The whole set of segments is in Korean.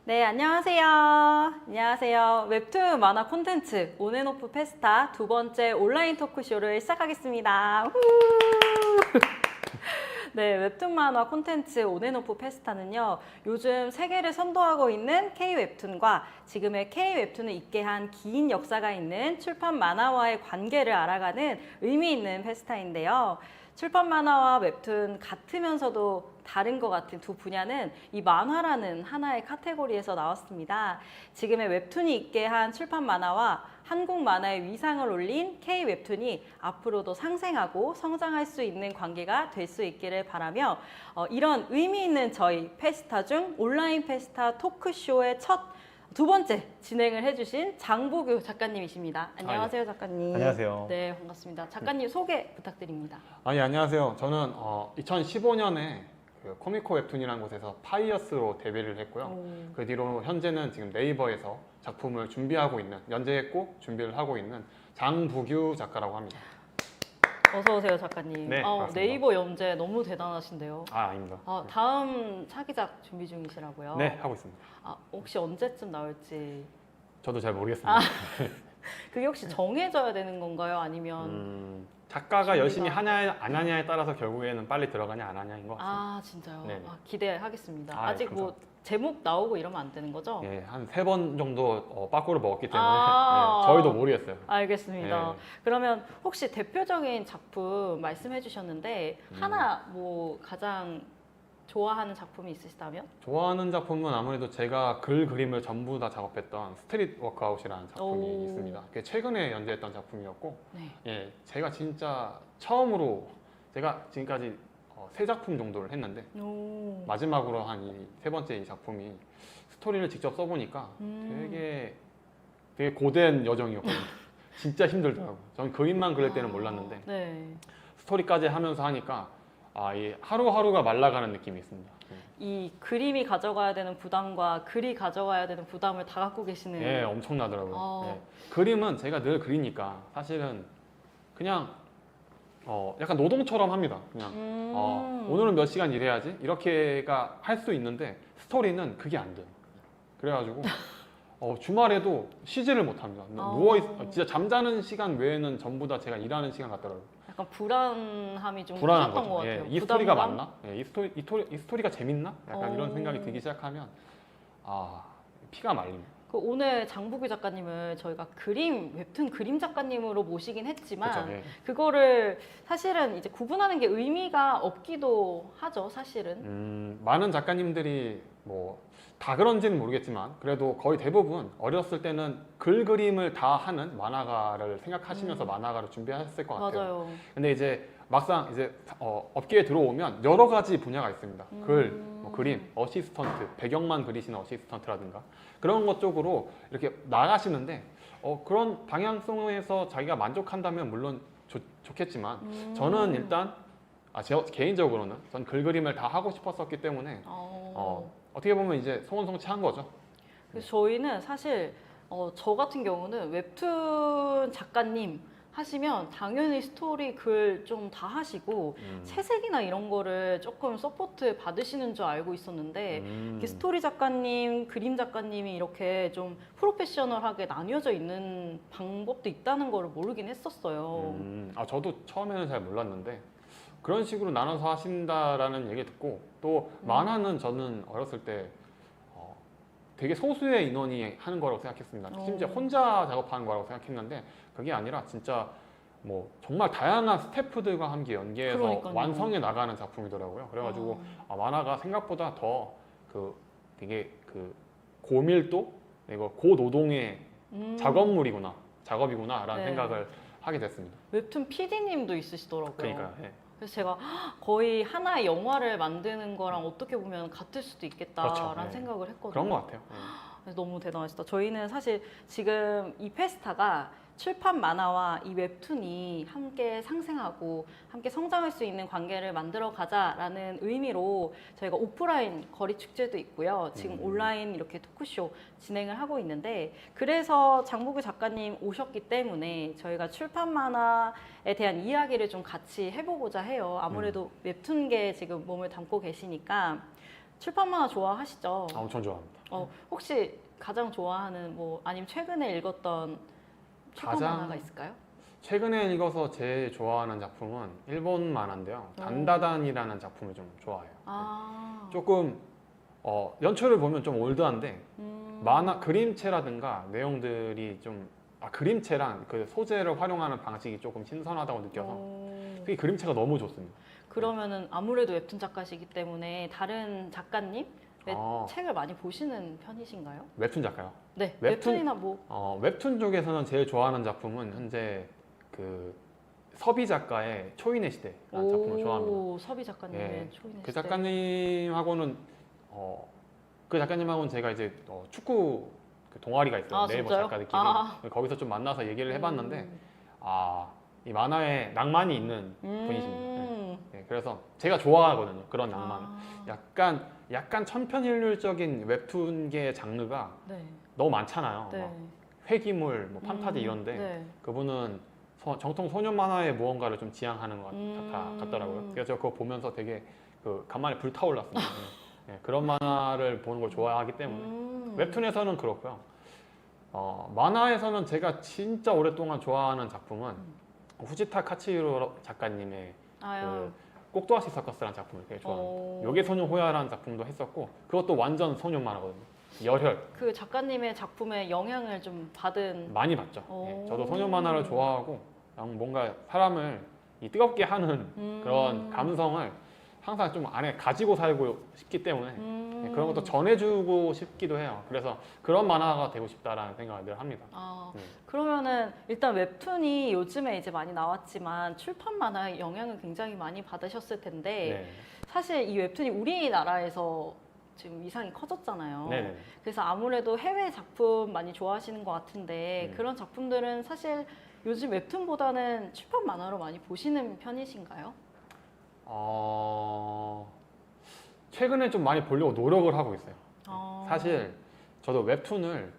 네, 안녕하세요. 안녕하세요. 웹툰 만화 콘텐츠 온앤오프 페스타 두 번째 온라인 토크쇼를 시작하겠습니다. 후! 네, 웹툰 만화 콘텐츠 온앤오프 페스타는요, 요즘 세계를 선도하고 있는 K-웹툰과 지금의 K-웹툰을 있게 한 긴 역사가 있는 출판 만화와의 관계를 알아가는 의미 있는 페스타인데요. 출판 만화와 웹툰 같으면서도 다른 것 같은 두 분야는 이 만화라는 하나의 카테고리에서 나왔습니다. 지금의 웹툰이 있게 한 출판 만화와 한국 만화의 위상을 올린 K-웹툰이 앞으로도 상생하고 성장할 수 있는 관계가 될 수 있기를 바라며 이런 의미 있는 저희 페스타 중 온라인 페스타 토크쇼의 두 번째 진행을 해주신 장보규 작가님이십니다. 안녕하세요, 작가님. 안녕하세요. 네, 반갑습니다. 작가님 소개 부탁드립니다. 안녕하세요. 저는 2015년에 그 코미코 웹툰이라는 곳에서 파이어스로 데뷔를 했고요. 그 뒤로 현재는 지금 네이버에서 작품을 준비하고 있는, 연재했고 준비를 하고 있는 장부규 작가라고 합니다. 어서 오세요, 작가님. 네, 반갑습니다. 네이버 연재 너무 대단하신데요. 아닙니다. 다음 차기작 준비 중이시라고요? 네, 하고 있습니다. 혹시 언제쯤 나올지 저도 잘 모르겠습니다. 그게 혹시 정해져야 되는 건가요? 아니면 작가가 열심히 하냐 안 하냐에 따라서 결국에는 빨리 들어가냐 안 하냐인 것 같습니다. 진짜요? 네네. 기대하겠습니다. 네, 아직 뭐 감사합니다. 제목 나오고 이러면 안 되는 거죠? 예, 한 3번 정도 빠꾸를 먹었기 때문에 아. 네, 저희도 모르겠어요. 알겠습니다. 네. 그러면 혹시 대표적인 작품 말씀해 주셨는데 하나 뭐 가장 좋아하는 작품이 있으시다면? 좋아하는 작품은 아무래도 제가 글 그림을 전부 다 작업했던 스트릿 워크아웃이라는 작품이 오. 있습니다. 그게 최근에 연재했던 작품이었고, 네. 예, 제가 진짜 처음으로 제가 지금까지 3작품 정도를 했는데 오. 마지막으로 한 이 3번째 이 작품이 스토리를 직접 써보니까 되게 고된 여정이었거든요. 진짜 힘들더라고요. 저는 그림만 그릴 때는 몰랐는데 네. 스토리까지 하면서 하니까 이 하루하루가 말라가는 느낌이 있습니다. 이 그림이 가져가야 되는 부담과 글이 가져가야 되는 부담을 다 갖고 계시는. 예, 엄청나더라고요. 아. 예. 그림은 제가 늘 그리니까 사실은 그냥 약간 노동처럼 합니다. 그냥 오늘은 몇 시간 일해야지 이렇게가 할 수 있는데 스토리는 그게 안 돼요. 그래가지고 주말에도 쉬지를 못합니다. 진짜 잠자는 시간 외에는 전부 다 제가 일하는 시간 같더라고요. 약간 불안함이 좀 불안한 크셨던 것 거죠. 같아요. 이 스토리가 부담감? 맞나? 예, 이 스토리가 재밌나? 약간 이런 생각이 들기 시작하면 피가 말립니다. 오늘 장보규 작가님을 저희가 웹툰 그림 작가님으로 모시긴 했지만 그렇죠. 예. 그거를 사실은 이제 구분하는 게 의미가 없기도 하죠, 사실은. 많은 작가님들이 뭐 다 그런지는 모르겠지만 그래도 거의 대부분 어렸을 때는 글 그림을 다 하는 만화가를 생각하시면서 만화가를 준비하셨을 것 같아요. 맞아요. 근데 이제 막상 이제 업계에 들어오면 여러 가지 분야가 있습니다. 뭐 그림, 어시스턴트, 배경만 그리시는 어시스턴트라든가 그런 것 쪽으로 이렇게 나가시는데 그런 방향성에서 자기가 만족한다면 물론 좋겠지만 저는 일단 제 개인적으로는 전 글 그림을 다 하고 싶었었기 때문에 어떻게 보면 이제 소원성취한 거죠. 그래서 저희는 사실 저 같은 경우는 웹툰 작가님 하시면 당연히 스토리 글 좀 다 하시고 채색이나 이런 거를 조금 서포트 받으시는 줄 알고 있었는데 이렇게 스토리 작가님, 그림 작가님이 이렇게 좀 프로페셔널하게 나뉘어져 있는 방법도 있다는 걸 모르긴 했었어요. 저도 처음에는 잘 몰랐는데 그런 식으로 나눠서 하신다라는 얘기 듣고 또 만화는 저는 어렸을 때 되게 소수의 인원이 하는 거라고 생각했습니다. 심지어 혼자 작업하는 거라고 생각했는데 그게 아니라 진짜 뭐 정말 다양한 스태프들과 함께 연계해서 그러니까요. 완성해 나가는 작품이더라고요. 그래가지고 만화가 생각보다 더 되게 고밀도 그리고 고노동의 작업이구나라는 네. 생각을 하게 됐습니다. 웹툰 PD님도 있으시더라고요. 그러니까요. 예. 그래서 제가 거의 하나의 영화를 만드는 거랑 어떻게 보면 같을 수도 있겠다라는 그렇죠. 네. 생각을 했거든요. 그런 것 같아요. 그래서 너무 대단하시다. 저희는 사실 지금 이 페스타가 출판 만화와 이 웹툰이 함께 상생하고 함께 성장할 수 있는 관계를 만들어 가자라는 의미로 저희가 오프라인 거리 축제도 있고요. 지금 온라인 이렇게 토크쇼 진행을 하고 있는데 그래서 장보규 작가님 오셨기 때문에 저희가 출판 만화에 대한 이야기를 좀 같이 해보고자 해요. 아무래도 웹툰계에 지금 몸을 담고 계시니까 출판 만화 좋아하시죠? 엄청 좋아합니다. 혹시 가장 좋아하는 뭐 아니면 최근에 읽었던 출판 가장- 만화가 있을까요? 최근에 읽어서 제일 좋아하는 작품은 일본 만화인데요. 단다단이라는 작품을 좀 좋아해요. 아, 조금 연출을 보면 좀 올드한데 만화 음. 그림체라든가 내용들이 좀 그림체랑 그 소재를 활용하는 방식이 조금 신선하다고 느껴서 그 그림체가 너무 좋습니다. 그러면은 아무래도 웹툰 작가시기 때문에 다른 작가님 어, 책을 많이 보시는 편이신가요? 웹툰 작가요. 네, 웹툰? 웹툰이나 뭐 웹툰 쪽에서는 제일 좋아하는 작품은 현재 그 서비 작가의 초인의 시대라는 작품을 좋아합니다. 서비 작가님의 예, 초인의 그 시대. 작가님하고는 그 작가님하고는 제가 이제 축구 그 동아리가 있어요. 아, 네이버 진짜요? 작가들끼리 아. 거기서 좀 만나서 얘기를 해봤는데 이 만화에 낭만이 있는 음. 분이십니다. 예, 그래서 제가 좋아하거든요. 그런 낭만. 아, 약간 천편일률적인 웹툰계의 장르가 네. 너무 많잖아요. 네. 막 회기물, 뭐 판타지 이런데 네. 그분은 정통 소년 만화의 무언가를 좀 지향하는 것 음. 같더라고요. 그래서 제가 그거 보면서 되게 간만에 불타올랐습니다. 예, 그런 만화를 보는 걸 좋아하기 때문에 웹툰에서는 그렇고요. 만화에서는 제가 진짜 오랫동안 좋아하는 작품은 후지타 카츠히로 작가님의 아유. 꼭두아시 서커스라는 작품을 되게 좋아합니다. 어. 요괴 소녀 호야라는 작품도 했었고 그것도 완전 소년 만화거든요. 열혈 그 작가님의 작품에 영향을 좀 받은. 많이 봤죠. 오. 예, 저도 소년 만화를 좋아하고 뭔가 사람을 뜨겁게 하는 그런 감성을 항상 좀 안에 가지고 살고 싶기 때문에 예, 그런 것도 전해주고 싶기도 해요. 그래서 그런 만화가 되고 싶다라는 생각을 늘 합니다. 그러면은 일단 웹툰이 요즘에 이제 많이 나왔지만 출판 만화의 영향을 굉장히 많이 받으셨을 텐데 네. 사실 이 웹툰이 우리나라에서 지금 위상이 커졌잖아요. 네네. 그래서 아무래도 해외 작품 많이 좋아하시는 것 같은데 그런 작품들은 사실 요즘 웹툰보다는 출판 만화로 많이 보시는 편이신가요? 최근에 좀 많이 보려고 노력을 하고 있어요. 어. 사실 저도 웹툰을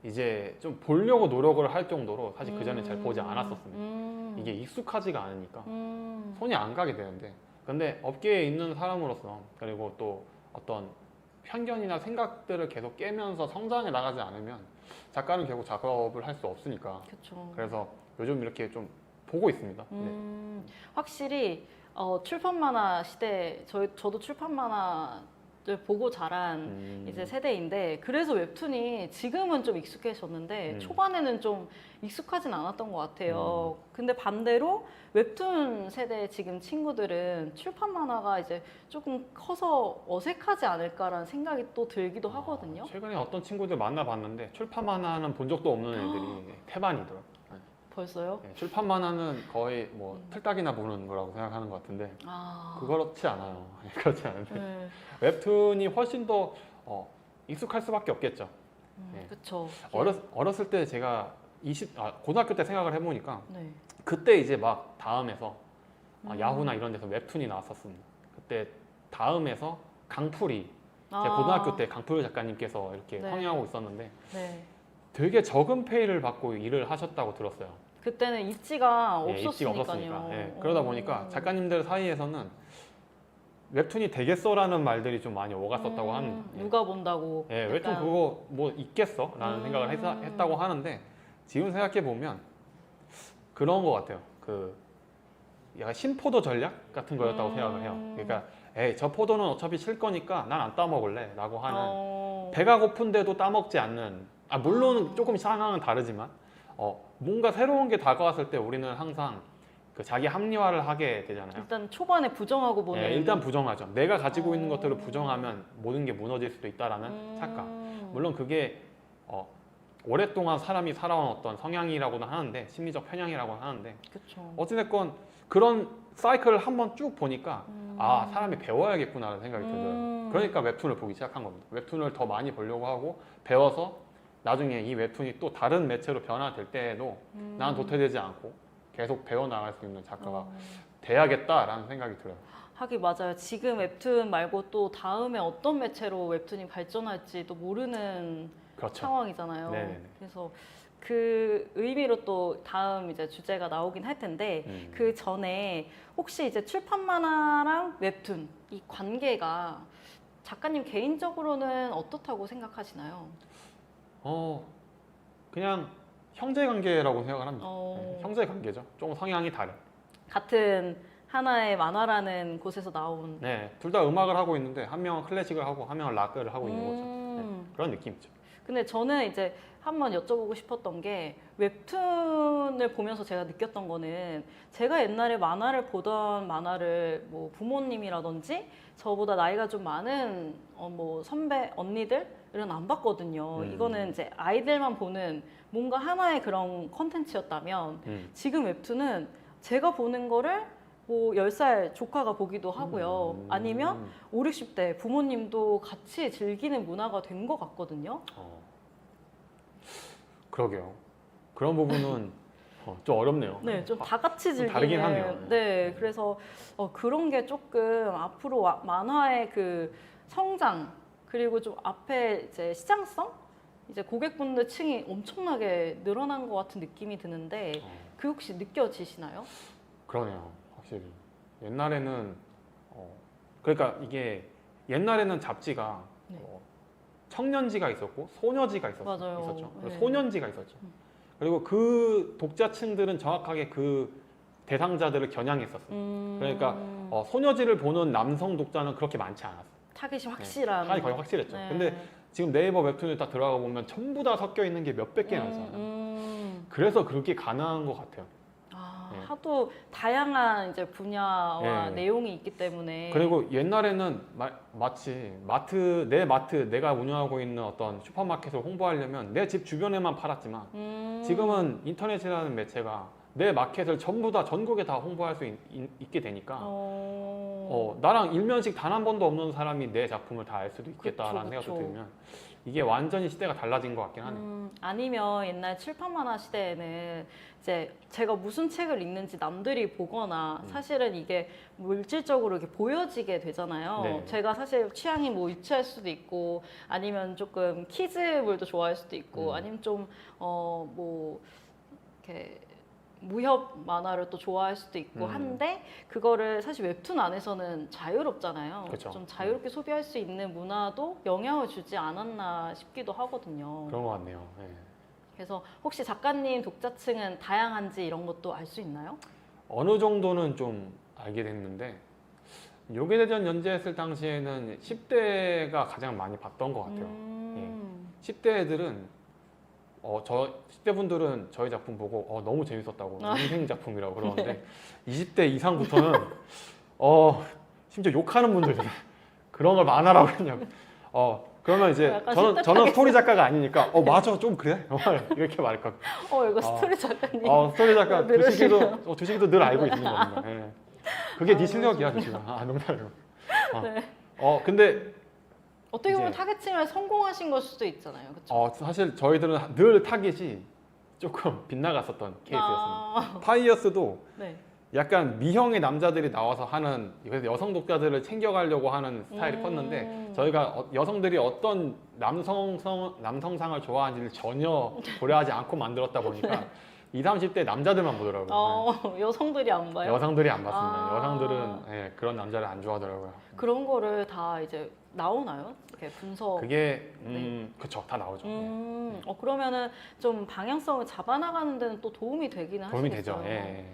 이제 좀 보려고 노력을 할 정도로 사실 그 전에 잘 보지 않았었습니다. 이게 익숙하지가 않으니까 손이 안 가게 되는데 근데 업계에 있는 사람으로서 그리고 또 어떤 편견이나 생각들을 계속 깨면서 성장해 나가지 않으면 작가는 결국 작업을 할 수 없으니까 그렇죠. 그래서 요즘 이렇게 좀 보고 있습니다. 네. 확실히 출판 만화 시대 저도 출판 만화를 보고 자란 이제 세대인데 그래서 웹툰이 지금은 좀 익숙해졌는데 초반에는 좀 익숙하진 않았던 것 같아요. 근데 반대로 웹툰 세대 지금 친구들은 출판 만화가 이제 조금 커서 어색하지 않을까라는 생각이 또 들기도 하거든요. 최근에 어떤 친구들 만나봤는데 출판 만화는 본 적도 없는 애들이 태반이더라고요. 벌써요? 네, 출판 만화는 거의 뭐 틀딱이나 보는 거라고 생각하는 것 같은데 그렇지 않아요. 그렇지 않은데 네. 웹툰이 훨씬 더 익숙할 수밖에 없겠죠. 네. 그렇죠. 어렸을 때 제가 고등학교 때 생각을 해보니까 네. 그때 이제 막 다음에서 야후나 이런 데서 웹툰이 나왔었습니다. 그때 다음에서 강풀이 제가 고등학교 때 강풀 작가님께서 이렇게 네. 항의하고 있었는데 네. 되게 적은 페이를 받고 일을 하셨다고 들었어요. 그때는 입지가 예, 입지가 없었으니까요. 없었으니까. 예, 그러다 보니까 작가님들 사이에서는 웹툰이 되겠어라는 말들이 좀 많이 오갔었다고 합니다. 예. 누가 본다고. 예, 약간. 웹툰 그거 뭐 있겠어? 라는 생각을 했다고 하는데 지금 생각해 보면 그런 것 같아요. 약간 신포도 전략 같은 거였다고 생각을 해요. 그러니까 에이 저 포도는 어차피 실 거니까 난 안 따먹을래 라고 하는 배가 고픈데도 따먹지 않는 물론 조금 상황은 다르지만 뭔가 새로운 게 다가왔을 때 우리는 항상 그 자기 합리화를 하게 되잖아요. 일단 초반에 부정하고 보는. 예, 일단 부정하죠. 내가 가지고 있는 것들을 부정하면 모든 게 무너질 수도 있다라는 착각. 물론 그게 오랫동안 사람이 살아온 어떤 성향이라고는 하는데 심리적 편향이라고 하는데 그쵸. 어찌됐건 그런 사이클을 한번 쭉 보니까 사람이 배워야겠구나라는 생각이 들더라고요. 그러니까 웹툰을 보기 시작한 겁니다. 웹툰을 더 많이 보려고 하고 배워서 나중에 이 웹툰이 또 다른 매체로 변화될 때에도 나는 도태되지 않고 계속 배워나갈 수 있는 작가가 돼야겠다라는 생각이 들어요. 하긴 맞아요. 지금 웹툰 말고 또 다음에 어떤 매체로 웹툰이 발전할지도 모르는 그렇죠. 상황이잖아요. 네네네. 그래서 그 의미로 또 다음 이제 주제가 나오긴 할 텐데 그 전에 혹시 이제 출판 만화랑 웹툰 이 관계가 작가님 개인적으로는 어떻다고 생각하시나요? 그냥 형제 관계라고 생각을 합니다. 어. 네, 형제 관계죠. 조금 성향이 다른. 같은 하나의 만화라는 곳에서 나온 네, 둘 다 음악을 하고 있는데 한 명은 클래식을 하고 한 명은 락을 하고 있는 거죠. 네, 그런 느낌이죠. 근데 저는 이제 한번 여쭤보고 싶었던 게 웹툰을 보면서 제가 느꼈던 거는 제가 옛날에 만화를 보던 만화를 뭐 부모님이라든지 저보다 나이가 좀 많은 뭐 선배 언니들은 안 봤거든요. 이거는 이제 아이들만 보는 뭔가 하나의 그런 컨텐츠였다면 지금 웹툰은 제가 보는 거를 뭐 10살 조카가 보기도 하고요. 아니면 5, 60대 부모님도 같이 즐기는 문화가 된 것 같거든요. 그러게요. 그런 부분은 좀 어렵네요. 네, 좀 다 같이 좀 즐기는. 다르긴 하네요. 네, 그래서 그런 게 조금 앞으로 만화의 그 성장 그리고 좀 앞에 이제 시장성, 이제 고객분들 층이 엄청나게 늘어난 것 같은 느낌이 드는데 그 혹시 느껴지시나요? 그러네요. 확실히. 옛날에는 그러니까 이게 옛날에는 잡지가 네. 청년지가 있었고 소녀지가 맞아요. 있었죠. 네. 소년지가 있었죠. 그리고 그 독자층들은 정확하게 그 대상자들을 겨냥했었어요. 그러니까 소녀지를 보는 남성 독자는 그렇게 많지 않았어요. 타깃이 확실한. 타깃이 거의 확실했죠. 네. 근데 지금 네이버 웹툰에 딱 들어가 보면 전부 다 섞여 있는 게 몇백 개나 있어요. 그래서 그렇게 가능한 것 같아요. 네. 하도 다양한 이제 분야와 네. 내용이 있기 때문에. 그리고 옛날에는 마치 내 마트, 내가 운영하고 있는 어떤 슈퍼마켓을 홍보하려면 내 집 주변에만 팔았지만 지금은 인터넷이라는 매체가 내 마켓을 전부 다 전국에 다 홍보할 수 있게 되니까 나랑 일면식 단 한 번도 없는 사람이 내 작품을 다 알 수도 있겠다라는 그쵸, 생각도 그쵸. 들면 이게 완전히 시대가 달라진 것 같긴 하네요. 아니면 옛날 칠판 만화 시대에는 이제 제가 무슨 책을 읽는지 남들이 보거나 사실은 이게 물질적으로 이렇게 보여지게 되잖아요. 네. 제가 사실 취향이 뭐 유치할 수도 있고 아니면 조금 키즈물도 좋아할 수도 있고 아니면 좀 뭐 이렇게 무협 만화를 또 좋아할 수도 있고 한데 그거를 사실 웹툰 안에서는 자유롭잖아요. 그쵸. 좀 자유롭게 소비할 수 있는 문화도 영향을 주지 않았나 싶기도 하거든요. 그런 것 같네요. 네. 그래서 혹시 작가님 독자층은 다양한지 이런 것도 알 수 있나요? 어느 정도는 좀 알게 됐는데 요괴대전 연재했을 당시에는 10대가 가장 많이 봤던 것 같아요. 10대 애들은 10대 분들은 저희 작품 보고 너무 재밌었다고 인생 작품이라고 그러는데 20대 이상부터는 심지어 욕하는 분들 그런 걸 만화라고 했냐고. 그러면 이제 약간 저는 스토리 작가가 아니니까 맞아 좀 그래 이렇게 말할 것 같아요. 이거 스토리 작가님. 스토리 작가 늘으시면. 두식이도 늘 알고 있는 겁니다. 예. 그게 네 실력이야, 두식아. 농담이고. 네. 근데 어떻게 보면 이제- 타겟층을 성공하신 걸 수도 있잖아요. 그렇죠? 사실 저희들은 늘 타깃이 조금 빗나갔었던 케이스였습니다. 파이어스도 네. 약간 미형의 남자들이 나와서 하는, 그래서 여성 독자들을 챙겨가려고 하는 스타일이 컸는데 저희가 여성들이 어떤 남성상을 좋아하는지를 전혀 고려하지 않고 만들었다 보니까 20, 30대 남자들만 보더라고요. 여성들이 안 봐요? 여성들이 안 봤습니다. 아. 여성들은 그런 남자를 안 좋아하더라고요. 그런 거를 다 이제 나오나요? 이렇게 분석. 그게 네. 그쵸, 다 나오죠. 그러면은 좀 방향성을 잡아나가는 데는 또 도움이 되기는 도움이 하시겠어요. 되죠. 예.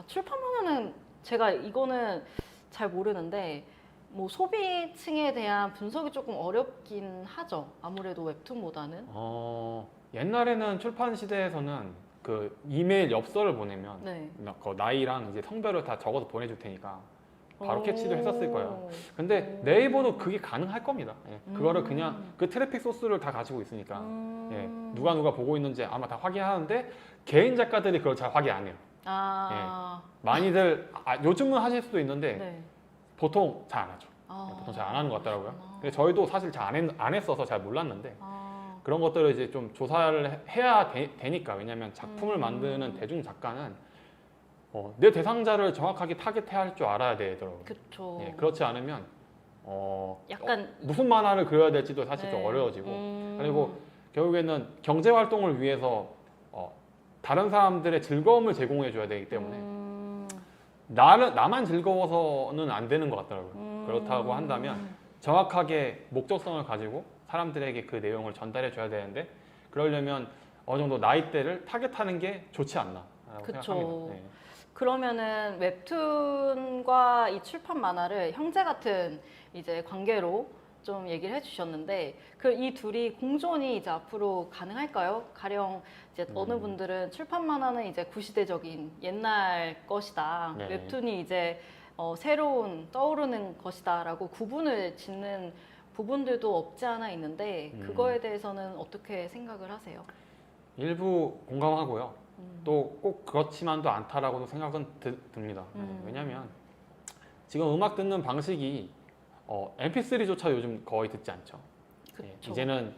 출판하면은 제가 이거는 잘 모르는데 뭐 소비층에 대한 분석이 조금 어렵긴 하죠. 아무래도 웹툰보다는. 옛날에는 출판 시대에서는 그 이메일 엽서를 보내면 네. 그 나이랑 이제 성별을 다 적어서 보내줄 테니까 바로 오. 캐치도 했었을 거예요. 근데 네이버도 그게 가능할 겁니다. 그거를 그냥 그 트래픽 소스를 다 가지고 있으니까 누가 보고 있는지 아마 다 확인하는데 개인 작가들이 그걸 잘 확인 안 해요. 많이들 요즘은 하실 수도 있는데 네. 보통 잘 안 하죠. 보통 잘 안 하는 것 같더라고요. 근데 저희도 사실 잘 안 했어서 잘 몰랐는데 그런 것들을 이제 좀 조사를 해야 되니까. 왜냐하면 작품을 만드는 대중 작가는 내 대상자를 정확하게 타겟해야 할 줄 알아야 되더라고요. 그렇죠. 그렇지 않으면 약간 무슨 만화를 그려야 될지도 사실 좀 네. 어려워지고 그리고 결국에는 경제 활동을 위해서 다른 사람들의 즐거움을 제공해 줘야 되기 때문에 나만 즐거워서는 안 되는 것 같더라고요. 그렇다고 한다면 정확하게 목적성을 가지고 사람들에게 그 내용을 전달해 줘야 되는데 그러려면 어느 정도 나이대를 타겟하는 게 좋지 않나라고 그쵸. 생각합니다. 네. 그러면은 웹툰과 이 출판 만화를 형제 같은 이제 관계로 좀 얘기를 해주셨는데 그 이 둘이 공존이 이제 앞으로 가능할까요? 가령 이제 어느 분들은 출판 만화는 이제 구시대적인 옛날 것이다. 네. 웹툰이 이제 새로운 떠오르는 것이다라고 구분을 짓는 부분들도 없지 않아 있는데 그거에 대해서는 어떻게 생각을 하세요? 일부 공감하고요. 또 꼭 그렇지만도 않다라고도 생각은 듭니다. 왜냐하면 지금 음악 듣는 방식이 MP3조차 요즘 거의 듣지 않죠. 예, 그쵸. 이제는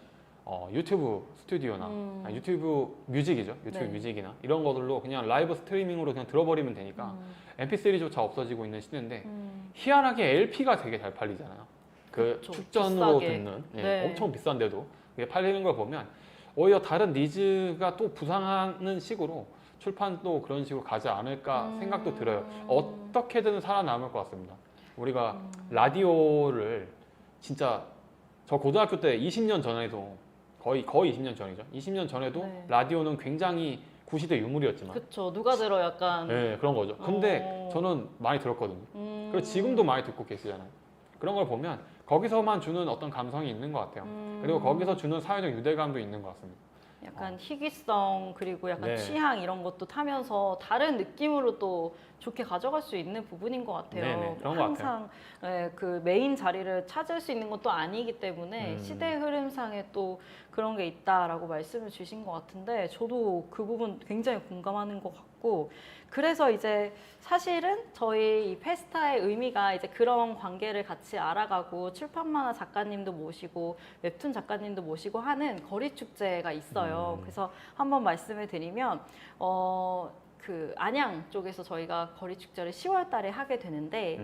유튜브 스튜디오나 아니, 유튜브 뮤직이죠. 유튜브 네. 뮤직이나 이런 것들로 그냥 라이브 스트리밍으로 그냥 들어버리면 되니까 MP3조차 없어지고 있는 시대인데 희한하게 LP가 되게 잘 팔리잖아요. 그 그쵸. 축전으로 비싸게. 듣는 예, 네. 엄청 비싼데도 그게 팔리는 걸 보면 오히려 다른 니즈가 또 부상하는 식으로 출판도 그런 식으로 가지 않을까 생각도 들어요. 어떻게든 살아남을 것 같습니다. 우리가 라디오를 진짜 저 고등학교 때 20년 전에도 거의 20년 전이죠. 20년 전에도 네. 라디오는 굉장히 구시대 유물이었지만 그쵸. 누가 들어 약간. 네, 그런 거죠. 근데 저는 많이 들었거든요. 그리고 지금도 많이 듣고 계시잖아요. 그런 걸 보면 거기서만 주는 어떤 감성이 있는 것 같아요. 그리고 거기서 주는 사회적 유대감도 있는 것 같습니다. 약간 희귀성 그리고 약간 네. 취향 이런 것도 타면서 다른 느낌으로 또 좋게 가져갈 수 있는 부분인 것 같아요. 네네, 그런 것 항상 그 메인 자리를 찾을 수 있는 것도 아니기 때문에 음. 시대 흐름상에 또 그런 게 있다라고 말씀을 주신 것 같은데 저도 그 부분 굉장히 공감하는 것 같고 그래서 이제 사실은 저희 이 페스타의 의미가 이제 그런 관계를 같이 알아가고 출판 만화 작가님도 모시고 웹툰 작가님도 모시고 하는 거리 축제가 있어요. 그래서 한번 말씀을 드리면 그 안양 쪽에서 저희가 거리 축제를 10월 달에 하게 되는데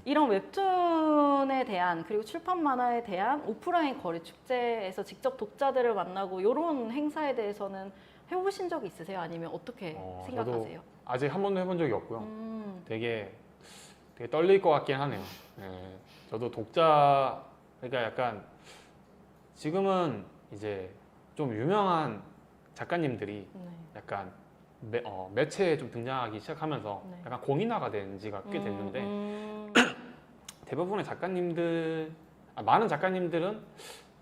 이런 웹툰에 대한 그리고 출판 만화에 대한 오프라인 거리 축제에서 직접 독자들을 만나고 이런 행사에 대해서는 해보신 적이 있으세요? 아니면 어떻게 생각하세요? 저도 아직 한 번도 해본 적이 없고요. 음, 되게 떨릴 것 같긴 하네요. 네, 저도 독자 그러니까 약간 지금은 이제 좀 유명한 작가님들이 네. 약간 매체에 좀 등장하기 시작하면서 네. 약간 공인화가 된 지가 꽤 됐는데 대부분의 작가님들 많은 작가님들은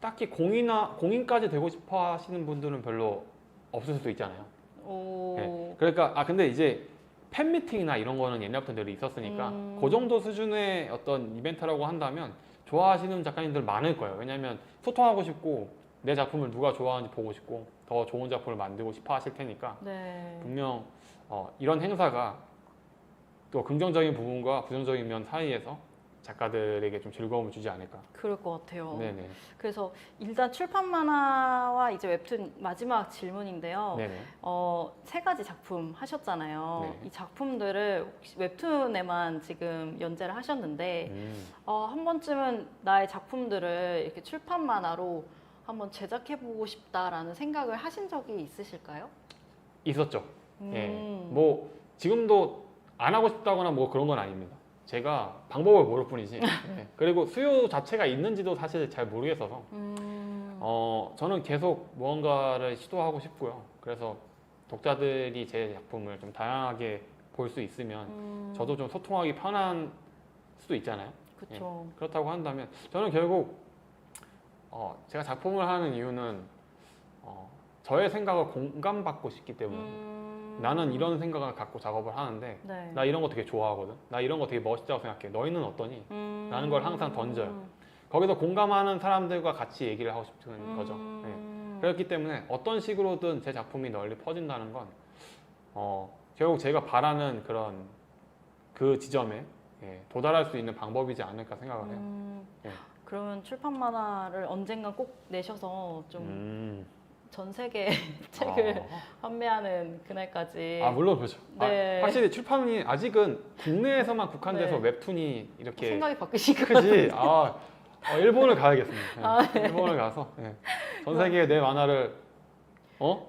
딱히 공인까지 되고 싶어 하시는 분들은 별로 없을 수도 있잖아요. 오, 네. 그러니까 근데 이제 팬미팅이나 이런 거는 옛날부터 늘 있었으니까 그 정도 수준의 어떤 이벤트라고 한다면 좋아하시는 작가님들 많을 거예요. 왜냐하면 소통하고 싶고 내 작품을 누가 좋아하는지 보고 싶고 더 좋은 작품을 만들고 싶어 하실 테니까 네. 분명 이런 행사가 또 긍정적인 부분과 부정적인 면 사이에서 작가들에게 좀 즐거움을 주지 않을까. 그럴 것 같아요. 네네. 그래서 일단 출판 만화와 이제 웹툰 마지막 질문인데요. 네네. 세 가지 작품 하셨잖아요. 네. 이 작품들을 혹시 웹툰에만 지금 연재를 하셨는데 한 번쯤은 나의 작품들을 이렇게 출판 만화로 한번 제작해보고 싶다라는 생각을 하신 적이 있으실까요? 있었죠. 예. 뭐 지금도 안 하고 싶다거나 뭐 그런 건 아닙니다. 제가 방법을 모를 뿐이지. 예. 그리고 수요 자체가 있는지도 사실 잘 모르겠어서 저는 계속 무언가를 시도하고 싶고요. 그래서 독자들이 제 작품을 좀 다양하게 볼 수 있으면 저도 좀 소통하기 편한 수도 있잖아요. 그렇죠. 그렇다고 한다면 저는 결국 제가 작품을 하는 이유는 저의 생각을 공감받고 싶기 때문에 나는 이런 생각을 갖고 작업을 하는데 네. 나 이런 거 되게 좋아하거든. 나 이런 거 되게 멋있다고 생각해. 너희는 어떠니? 라는 걸 항상 던져요. 거기서 공감하는 사람들과 같이 얘기를 하고 싶은 거죠. 네. 그렇기 때문에 어떤 식으로든 제 작품이 널리 퍼진다는 건 결국 제가 바라는 그런 그 지점에 도달할 수 있는 방법이지 않을까 생각을 해요. 네. 그러면 출판 만화를 언젠가 꼭 내셔서 좀 전 세계 책을 판매하는 그날까지. 물론 그렇죠. 네. 확실히 출판이 아직은 국내에서만 국한돼서 네. 웹툰이 이렇게 생각이 바뀌신 것 크지. 같아요. 일본을 가야겠습니다. 네. 일본을 가서 전 세계에 내 만화를 어?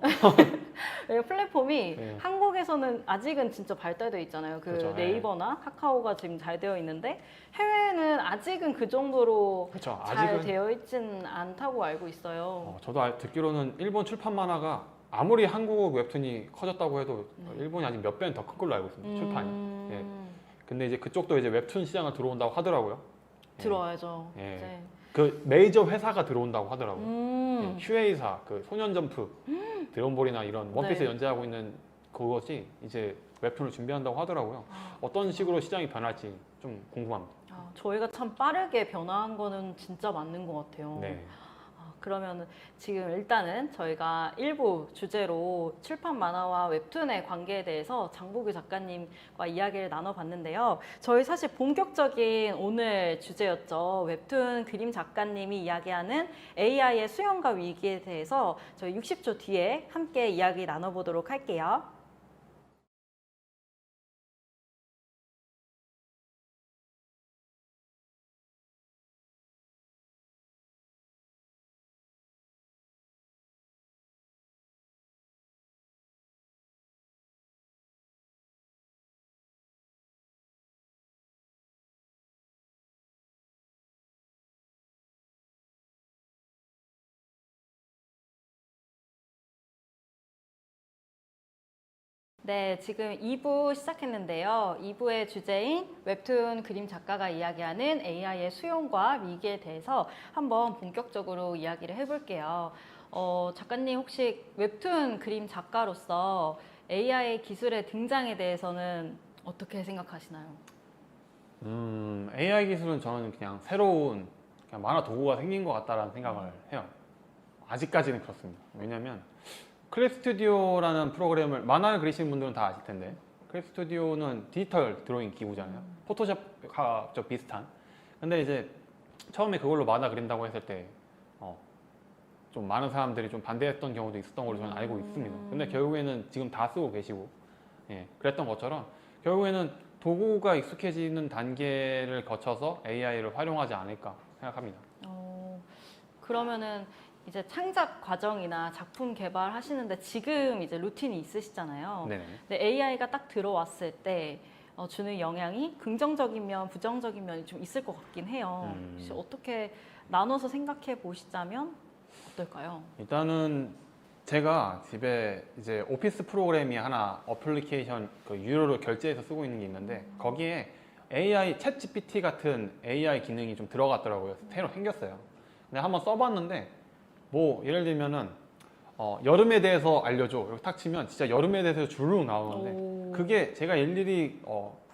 네, 플랫폼이 네. 한국에서는 아직은 진짜 발달돼 있잖아요. 그 그렇죠. 네이버나 카카오가 지금 잘 되어 있는데 해외에는 아직은 그 정도로 그렇죠. 잘 아직은 되어 있진 않다고 알고 있어요. 저도 듣기로는 일본 출판 만화가 아무리 한국 웹툰이 커졌다고 해도 일본이 아직 몇 배는 더 큰 걸로 알고 있습니다. 출판이. 예. 근데 이제 그쪽도 이제 웹툰 시장을 들어온다고 하더라고요. 예. 들어와야죠. 예. 이제. 그 메이저 회사가 들어온다고 하더라고요. 음. 예. 슈에이사, 그 소년점프, 드론볼이나 이런 원피스 네. 연재하고 있는 그것이 이제 웹툰을 준비한다고 하더라고요. 아, 어떤 식으로 시장이 변할지 좀 궁금합니다. 저희가 참 빠르게 변화한 거는 진짜 맞는 것 같아요. 네. 그러면 지금 일단은 저희가 일부 주제로 출판 만화와 웹툰의 관계에 대해서 장보규 작가님과 이야기를 나눠봤는데요. 저희 사실 본격적인 오늘 주제였죠. 웹툰 그림 작가님이 이야기하는 AI의 수용과 위기에 대해서 저희 60초 뒤에 함께 이야기 나눠보도록 할게요. 네, 지금 2부 시작했는데요. 2부의 주제인 웹툰 그림 작가가 이야기하는 AI의 수용과 위기에 대해서 한번 본격적으로 이야기를 해볼게요. 작가님 혹시 웹툰 그림 작가로서 AI 기술의 등장에 대해서는 어떻게 생각하시나요? AI 기술은 저는 그냥 새로운 그냥 만화 도구가 생긴 것 같다라는 생각을 해요. 아직까지는 그렇습니다. 왜냐면 클립 스튜디오라는 프로그램을 만화를 그리시는 분들은 다 아실 텐데 클립 스튜디오는 디지털 드로잉 기구잖아요. 포토샵과 좀 비슷한. 근데 이제 처음에 그걸로 만화 그린다고 했을 때 좀 많은 사람들이 좀 반대했던 경우도 있었던 걸로 저는 알고 있습니다. 근데 결국에는 지금 다 쓰고 계시고 그랬던 것처럼 결국에는 도구가 익숙해지는 단계를 거쳐서 AI를 활용하지 않을까 생각합니다. 그러면은 이제 창작 과정이나 작품 개발하시는데 지금 이제 루틴이 있으시잖아요. 네. 근데 AI가 딱 들어왔을 때 주는 영향이 긍정적인 면, 부정적인 면이 좀 있을 것 같긴 해요. 혹시 어떻게 나눠서 생각해 보시자면 어떨까요? 일단은 제가 집에 이제 오피스 프로그램이 하나 어플리케이션 그 유료로 결제해서 쓰고 있는 게 있는데 거기에 AI 챗 GPT 같은 AI 기능이 좀 들어갔더라고요. 새로 생겼어요. 근데 한번 써봤는데 뭐 예를 들면은 여름에 대해서 알려줘 이렇게 탁 치면 진짜 여름에 대해서 주르륵 나오는데 그게 제가 일일이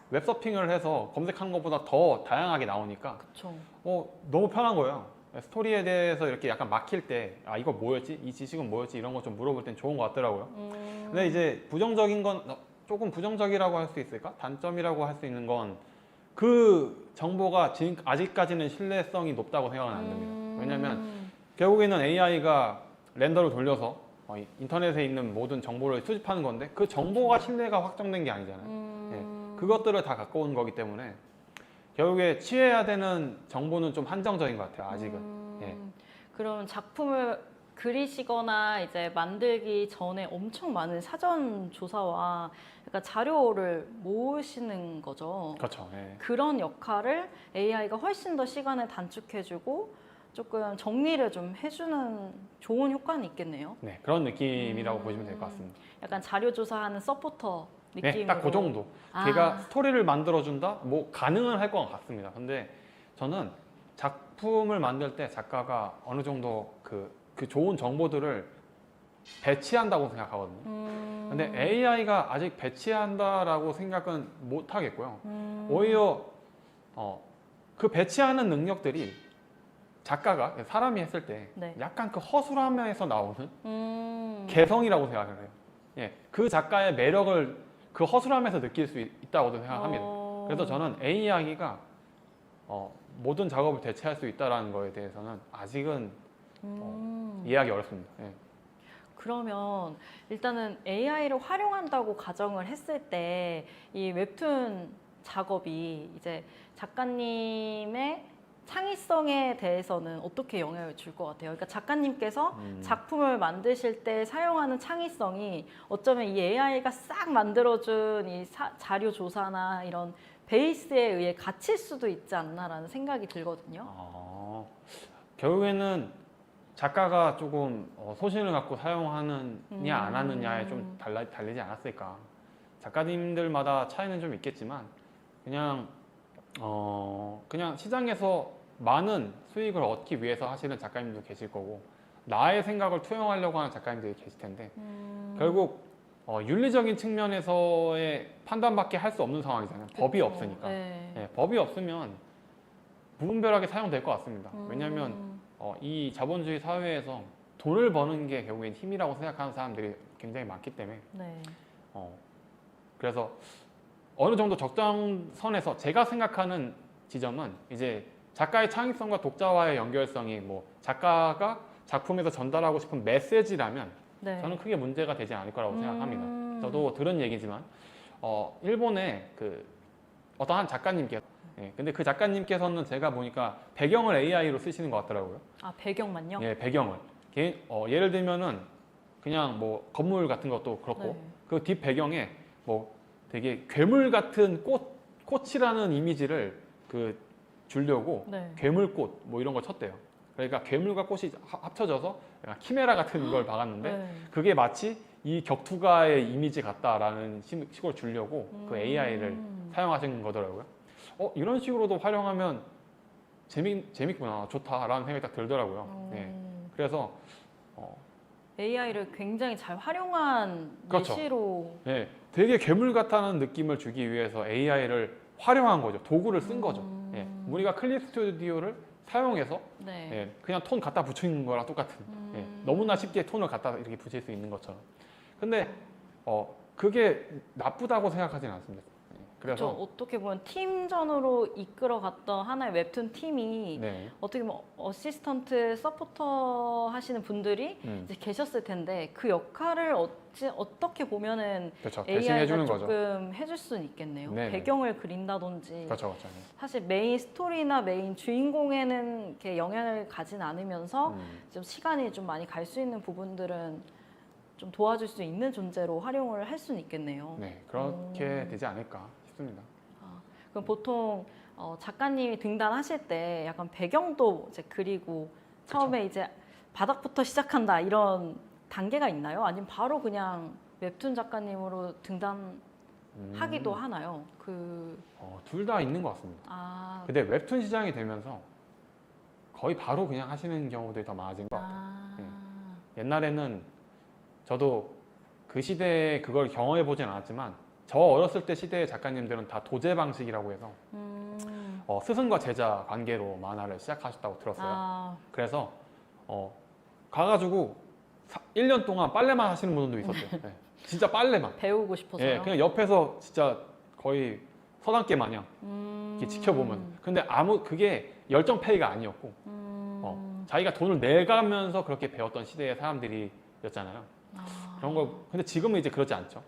웹서핑을 해서 검색하는 것보다 더 다양하게 나오니까 그렇죠. 너무 편한 거예요. 스토리에 대해서 이렇게 약간 막힐 때 이거 뭐였지? 이 지식은 뭐였지? 이런 거 좀 물어볼 땐 좋은 것 같더라고요. 근데 이제 부정적인 건 조금 부정적이라고 할 수 있을까? 단점이라고 할 수 있는 건 그 정보가 지금 아직까지는 신뢰성이 높다고 생각은 안 듭니다. 왜냐면 결국에는 AI가 렌더를 돌려서 인터넷에 있는 모든 정보를 수집하는 건데 그 정보가 신뢰가 확정된 게 아니잖아요. 그것들을 다 갖고 온 거기 때문에 결국에 취해야 되는 정보는 좀 한정적인 것 같아요. 아직은. 그럼 작품을 그리시거나 이제 만들기 전에 엄청 많은 사전 조사와 약간 자료를 모으시는 거죠. 그렇죠. 그런 역할을 AI가 훨씬 더 시간을 단축해주고 조금 정리를 좀 해주는 좋은 효과는 있겠네요. 네, 그런 느낌이라고 보시면 될 것 같습니다. 약간 자료 조사하는 서포터 느낌으로. 네, 딱 그 정도. 걔가 스토리를 만들어준다? 뭐 가능은 할 것 같습니다. 근데 저는 작품을 만들 때 작가가 어느 정도 그 좋은 정보들을 배치한다고 생각하거든요. 근데 AI가 아직 배치한다라고 생각은 못 하겠고요. 오히려 그 배치하는 능력들이 작가가 사람이 했을 때 네. 약간 그 허술함에서 나오는 개성이라고 생각을 해요. 그 작가의 매력을 그 허술함에서 느낄 수 있다고도 생각합니다. 그래서 저는 AI가 모든 작업을 대체할 수 있다는 거에 대해서는 아직은 이해하기 어렵습니다. 그러면 일단은 AI를 활용한다고 가정을 했을 때 이 웹툰 작업이 이제 작가님의 창의성에 대해서는 어떻게 영향을 줄 것 같아요? 그러니까 작가님께서 작품을 만드실 때 사용하는 창의성이 어쩌면 이 AI가 싹 만들어준 이 자료 조사나 이런 베이스에 의해 갇힐 수도 있지 않나라는 생각이 들거든요. 결국에는 작가가 조금 소신을 갖고 사용하느냐 안 하느냐에 좀 달리지 않았을까. 작가님들마다 차이는 좀 있겠지만 그냥 시장에서 많은 수익을 얻기 위해서 하시는 작가님도 계실 거고 나의 생각을 투영하려고 하는 작가님들이 계실 텐데 결국 윤리적인 측면에서의 판단밖에 할 수 없는 상황이잖아요. 법이 없으니까. 네. 네, 법이 없으면 무분별하게 사용될 것 같습니다. 왜냐하면 이 자본주의 사회에서 돈을 버는 게 결국엔 힘이라고 생각하는 사람들이 굉장히 많기 때문에 네. 그래서 어느 정도 적정선에서 제가 생각하는 지점은 이제 작가의 창의성과 독자와의 연결성이 뭐 작가가 작품에서 전달하고 싶은 메시지라면 네. 저는 크게 문제가 되지 않을 거라고 생각합니다. 저도 들은 얘기지만 일본의 그 어떤 한 작가님께서 근데 그 작가님께서는 제가 보니까 배경을 AI로 쓰시는 것 같더라고요. 아, 배경만요? 예, 배경을. 예를 들면은 그냥 뭐 건물 같은 것도 그렇고 네. 그 뒷 배경에 뭐 되게 괴물 같은 꽃이라는 이미지를 주려고 네. 괴물꽃 뭐 이런 걸 쳤대요. 그러니까 괴물과 꽃이 합쳐져서 약간 키메라 같은 걸 박았는데 네. 그게 마치 이 격투가의 이미지 같다라는 식으로 주려고 그 AI를 사용하신 거더라고요. 이런 식으로도 활용하면 재밌구나, 좋다라는 생각이 딱 들더라고요. 네. 그래서 AI를 굉장히 잘 활용한 그렇죠. 예시로. 네, 되게 괴물 같다는 느낌을 주기 위해서 AI를 활용한 거죠. 도구를 쓴 거죠. 예, 우리가 클립 스튜디오를 사용해서 네. 예, 그냥 톤 갖다 붙이는 거랑 똑같은 예, 너무나 쉽게 톤을 갖다 이렇게 붙일 수 있는 것처럼. 근데 그게 나쁘다고 생각하지는 않습니다. 예, 그래서 어떻게 보면 팀전으로 이끌어갔던 하나의 웹툰 팀이 네, 어떻게 보면 어시스턴트, 서포터 하시는 분들이 이제 계셨을 텐데 그 역할을 어떻게 보면은 그렇죠. 대신 AI가 해주는 거죠. 조금 해줄 수는 있겠네요. 네네. 배경을 그린다든지. 그렇죠, 그렇죠. 사실 메인 스토리나 메인 주인공에는 이렇게 영향을 가진 않으면서 좀 시간이 좀 많이 갈 수 있는 부분들은 좀 도와줄 수 있는 존재로 활용을 할 수는 있겠네요. 네, 그렇게 되지 않을까 싶습니다. 그럼 보통 작가님이 등단하실 때 약간 배경도 이제 그리고 처음에 이제 바닥부터 시작한다 이런 단계가 있나요? 아니면 바로 그냥 웹툰 작가님으로 등단하기도 하나요? 둘 다 있는 것 같습니다. 근데 웹툰 시장이 되면서 거의 바로 그냥 하시는 경우들이 더 많아진 것 같아요. 옛날에는 저도 그 시대에 그걸 경험해 보진 않았지만 저 어렸을 때 시대의 작가님들은 다 도제 방식이라고 해서 스승과 제자 관계로 만화를 시작하셨다고 들었어요. 그래서 가가지고 1년 동안 빨래만 하시는 분들도 있었대요. 네. 진짜 빨래만. 배우고 싶어서요? 네, 그냥 옆에서 진짜 거의 서당계 마냥 이렇게 지켜보면. 근데 그게 열정페이가 아니었고 자기가 돈을 내가면서 그렇게 배웠던 시대의 사람들이었잖아요. 그런 걸 근데 지금은 이제 그렇지 않죠.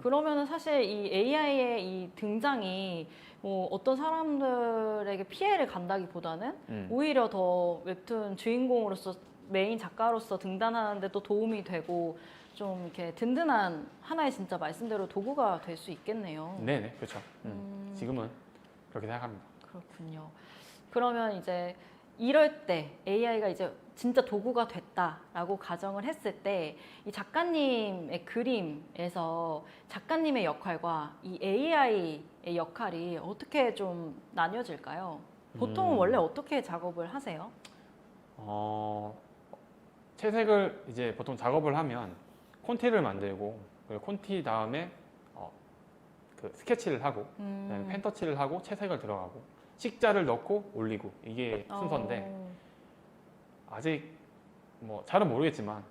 그러면은 사실 이 AI의 이 등장이 뭐 어떤 사람들에게 피해를 간다기보다는 오히려 더 웹툰 주인공으로서 메인 작가로서 등단하는데 또 도움이 되고 좀 이렇게 든든한 하나의 진짜 말씀대로 도구가 될 수 있겠네요. 네네, 그렇죠. 지금은 그렇게 생각합니다. 그렇군요. 그러면 이제 이럴 때 AI가 이제 진짜 도구가 됐다라고 가정을 했을 때 이 작가님의 그림에서 작가님의 역할과 이 AI의 역할이 어떻게 좀 나뉘어질까요? 보통은 원래 어떻게 작업을 하세요? 채색을 이제 보통 작업을 하면 콘티를 만들고 콘티 다음에 그 스케치를 하고 펜터칠을 하고 채색을 들어가고 식자를 넣고 올리고 이게 순서인데 아직 뭐 잘은 모르겠지만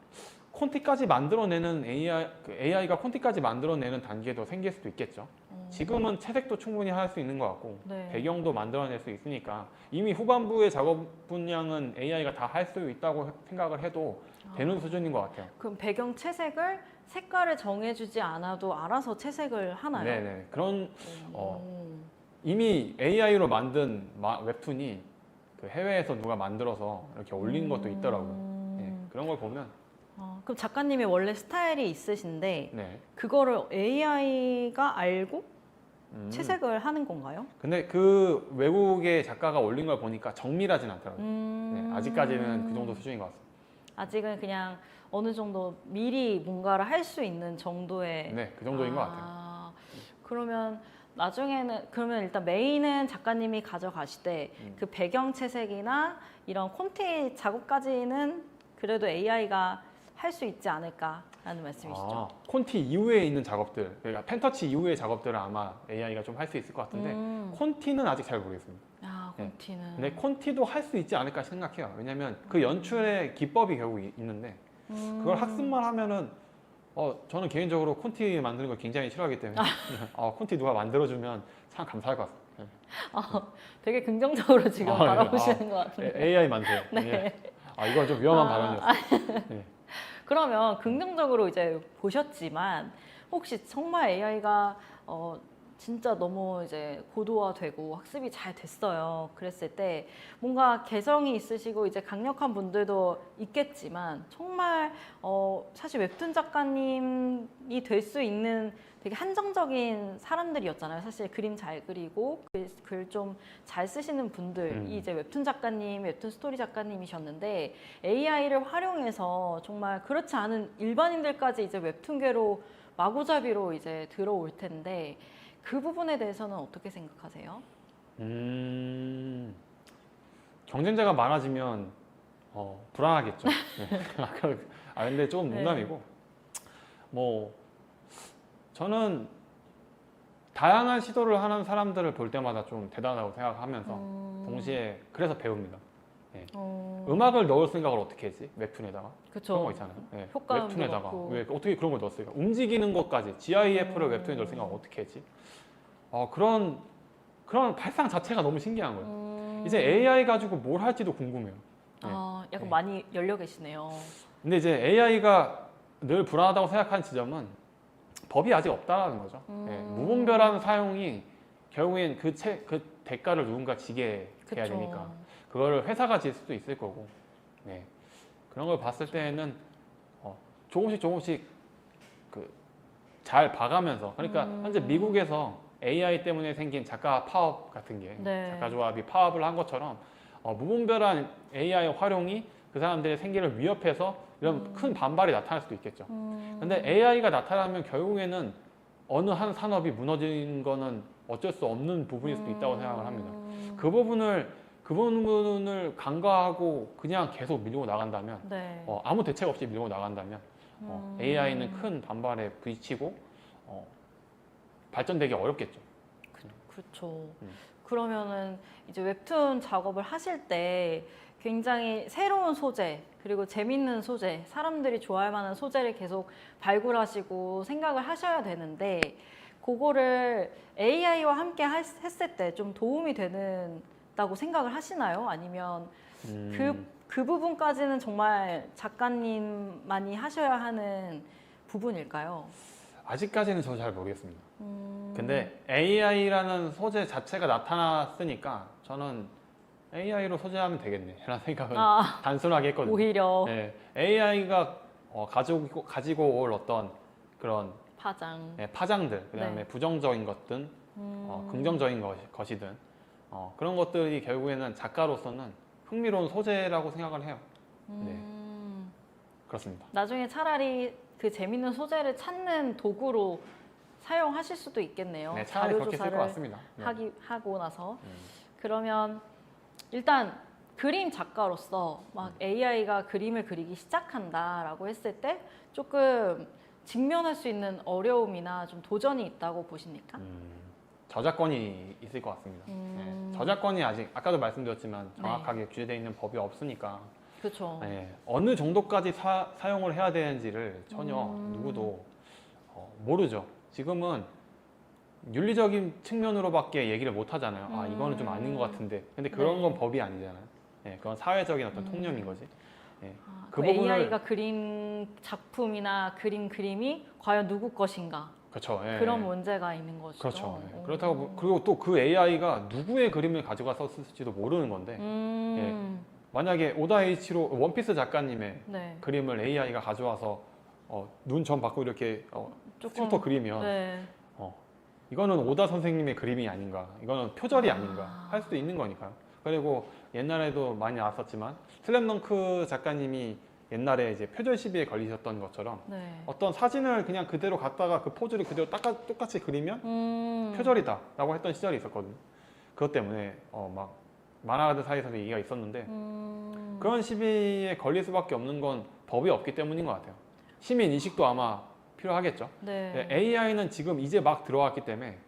콘티까지 만들어내는 AI가 콘티까지 만들어내는 단계도 생길 수도 있겠죠. 지금은 채색도 충분히 할 수 있는 것 같고 네. 배경도 만들어낼 수 있으니까 이미 후반부의 작업 분량은 AI가 다 할 수 있다고 생각을 해도 되는 수준인 것 같아요. 그럼 배경 채색을 색깔을 정해주지 않아도 알아서 채색을 하나요? 네네. 그런 이미 AI로 만든 웹툰이 그 해외에서 누가 만들어서 이렇게 올린 것도 있더라고요. 예, 그런 걸 보면 그럼 작가님이 원래 스타일이 있으신데 네. 그거를 AI가 알고 음. 채색을 하는 건가요? 근데 그 외국의 작가가 올린 걸 보니까 정밀하진 않더라고요. 네, 아직까지는 그 정도 수준인 것 같습니다. 아직은 그냥 어느 정도 미리 뭔가를 할 수 있는 정도의 네, 그 정도인 것 같아요. 그러면 나중에는 그러면 일단 메인은 작가님이 가져가시되 그 배경 채색이나 이런 콘티 작업까지는 그래도 AI가 할 수 있지 않을까라는 말씀이시죠? 콘티 이후에 있는 작업들, 그러니까 펜터치 이후의 작업들은 아마 AI가 좀 할 수 있을 것 같은데 콘티는 아직 잘 모르겠습니다. 콘티는. 근데 콘티도 할 수 있지 않을까 생각해요. 왜냐하면 그 연출의 기법이 결국 있는데 그걸 학습만 하면은 저는 개인적으로 콘티 만드는 걸 굉장히 싫어하기 때문에 콘티 누가 만들어주면 참 감사할 것 같습니다. 되게 긍정적으로 지금 바라보시는 것 같은데. AI 만드세요. 네. 이건 좀 위험한 발언이었어요. 네. 그러면 긍정적으로 이제 보셨지만 혹시 정말 AI가 진짜 너무 이제 고도화되고 학습이 잘 됐어요. 그랬을 때 뭔가 개성이 있으시고 이제 강력한 분들도 있겠지만 정말 사실 웹툰 작가님이 될 수 있는 되게 한정적인 사람들이었잖아요. 사실 그림 잘 그리고 글 좀 잘 쓰시는 분들이 이제 웹툰 작가님, 웹툰 스토리 작가님이셨는데 AI를 활용해서 정말 그렇지 않은 일반인들까지 이제 웹툰계로 마구잡이로 이제 들어올 텐데 그 부분에 대해서는 어떻게 생각하세요? 경쟁자가 많아지면 불안하겠죠. 네. 근데 좀 농담이고 뭐 저는 다양한 시도를 하는 사람들을 볼 때마다 좀 대단하다고 생각하면서 동시에 그래서 배웁니다. 네. 음악을 넣을 생각을 어떻게 했지? 웹툰에다가 그쵸. 그런 거 있잖아요. 네. 효과음도 웹툰에다가 넣고. 왜 어떻게 그런 걸 넣었을까? 움직이는 것까지 GIF를 웹툰에 넣을 생각을 어떻게 했지? 그런 발상 자체가 너무 신기한 거예요. 이제 AI 가지고 뭘 할지도 궁금해요. 네. 약간 네. 많이 열려 계시네요. 근데 이제 AI가 늘 불안하다고 생각하는 지점은 법이 아직 없다라는 거죠. 네. 무분별한 사용이 결국엔 그 대가를 누군가 지게 해야 그쵸. 되니까 그거를 회사가 질 수도 있을 거고 네. 그런 걸 봤을 때는 조금씩 잘 봐가면서 그러니까 현재 미국에서 AI 때문에 생긴 작가 파업 같은 게 네. 작가 조합이 파업을 한 것처럼 무분별한 AI 활용이 그 사람들의 생계를 위협해서 이런 큰 반발이 나타날 수도 있겠죠. 근데 AI가 나타나면 결국에는 어느 한 산업이 무너지는 거는 어쩔 수 없는 부분일 수도 있다고 생각을 합니다. 그 부분을 간과하고 그냥 계속 밀고 나간다면 네. 아무 대책 없이 밀고 나간다면 AI는 큰 반발에 부딪히고 발전되기 어렵겠죠. 그렇죠. 그러면은 이제 웹툰 작업을 하실 때 굉장히 새로운 소재 그리고 재밌는 소재, 사람들이 좋아할 만한 소재를 계속 발굴하시고 생각을 하셔야 되는데 그거를 AI와 함께 했을 때 좀 도움이 되는다고 생각을 하시나요? 아니면 그 부분까지는 정말 작가님만이 하셔야 하는 부분일까요? 아직까지는 저 잘 모르겠습니다. 근데 AI라는 소재 자체가 나타났으니까 저는 AI로 소재하면 되겠네 라는 생각은 단순하게 했거든요. 오히려 네, AI가 가지고 올 어떤 그런 파장들, 그 다음에 네. 부정적인 것든 긍정적인 것이든 그런 것들이 결국에는 작가로서는 흥미로운 소재라고 생각을 해요. 네, 그렇습니다. 나중에 차라리 그 재밌는 소재를 찾는 도구로 사용하실 수도 있겠네요. 네, 차라리 그렇게 쓸 것 자료조사를 같습니다. 네. 하고 나서 그러면 일단 그림 작가로서 막 AI가 그림을 그리기 시작한다라고 했을 때 조금 직면할 수 있는 어려움이나 좀 도전이 있다고 보십니까? 저작권이 있을 것 같습니다. 네, 저작권이 아직 아까도 말씀드렸지만 정확하게 규제되어 있는 법이 없으니까 그렇죠. 네, 어느 정도까지 사용을 해야 되는지를 전혀 누구도 모르죠. 지금은 윤리적인 측면으로밖에 얘기를 못 하잖아요. 이거는 좀 아닌 것 같은데. 근데 그런 건 법이 아니잖아요. 네, 그건 사회적인 어떤 통념인 거지. 네, 그 AI가 그린 작품이나 그림이 과연 누구 것인가? 그렇죠. 예. 그런 문제가 있는 거죠. 그렇죠. 예. 오. 그렇다고 그리고 또 그 AI가 누구의 그림을 가져갔었을지도 모르는 건데 만약에 오다 에이치로 원피스 작가님의 네. 그림을 AI가 가져와서 눈 점 받고 이렇게 조금 필터 그리면 네. 이거는 오다 선생님의 그림이 아닌가, 이거는 표절이 아. 아닌가 할 수도 있는 거니까요. 그리고 옛날에도 많이 나왔었지만 슬램덩크 작가님이 옛날에 이제 표절 시비에 걸리셨던 것처럼 네. 어떤 사진을 그냥 그대로 갖다가 그 포즈를 그대로 똑같이 그리면 표절이다라고 했던 시절이 있었거든요. 그것 때문에 막 만화가들 사이에서도 얘기가 있었는데 그런 시비에 걸릴 수밖에 없는 건 법이 없기 때문인 것 같아요. 시민 인식도 아마 필요하겠죠. 네. AI는 지금 이제 막 들어왔기 때문에